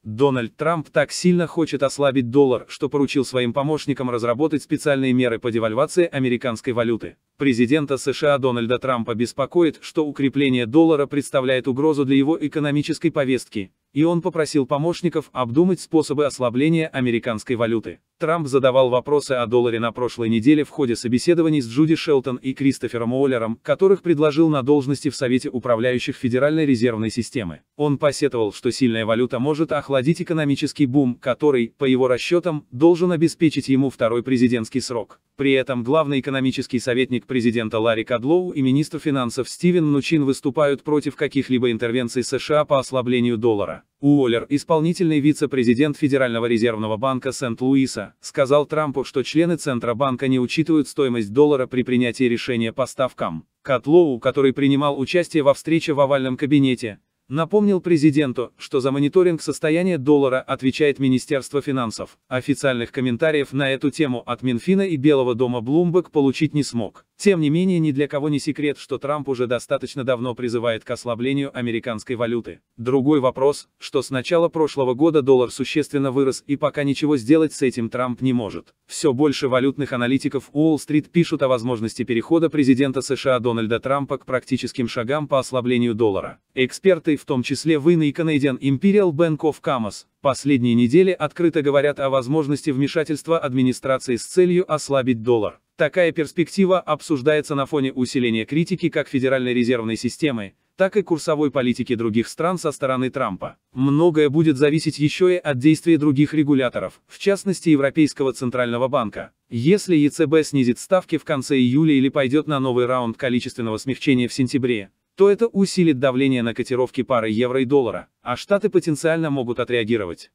Дональд Трамп так сильно хочет ослабить доллар, что поручил своим помощникам разработать специальные меры по девальвации американской валюты. Президента США Дональда Трампа беспокоит, что укрепление доллара представляет угрозу для его экономической повестки, и он попросил помощников обдумать способы ослабления американской валюты. Трамп задавал вопросы о долларе на прошлой неделе в ходе собеседований с Джуди Шелтон и Кристофером Уоллером, которых предложил на должности в Совете управляющих Федеральной резервной системы. Он посетовал, что сильная валюта может охладить экономический бум, который, по его расчетам, должен обеспечить ему второй президентский срок. При этом главный экономический советник президента Ларри Кудлоу и министр финансов Стивен Мнучин выступают против каких-либо интервенций США по ослаблению доллара. Уоллер, исполнительный вице-президент Федерального резервного банка Сент-Луиса, сказал Трампу, что члены Центробанка не учитывают стоимость доллара при принятии решения по ставкам. Кудлоу, который принимал участие во встрече в овальном кабинете, напомнил президенту, что за мониторинг состояния доллара отвечает Министерство финансов. Официальных комментариев на эту тему от Минфина и Белого дома Bloomberg получить не смог. Тем не менее, ни для кого не секрет, что Трамп уже достаточно давно призывает к ослаблению американской валюты. Другой вопрос, что с начала прошлого года доллар существенно вырос, и пока ничего сделать с этим Трамп не может. Все больше валютных аналитиков Уолл-стрит пишут о возможности перехода президента США Дональда Трампа к практическим шагам по ослаблению доллара. Эксперты, в том числе и Canadian Imperial Bank of Commerce, последние недели открыто говорят о возможности вмешательства администрации с целью ослабить доллар. Такая перспектива обсуждается на фоне усиления критики как Федеральной резервной системы, так и курсовой политики других стран со стороны Трампа. Многое будет зависеть еще и от действий других регуляторов, в частности Европейского центрального банка. Если ЕЦБ снизит ставки в конце июля или пойдет на новый раунд количественного смягчения в сентябре, то это усилит давление на котировки пары евро и доллара, а Штаты потенциально могут отреагировать.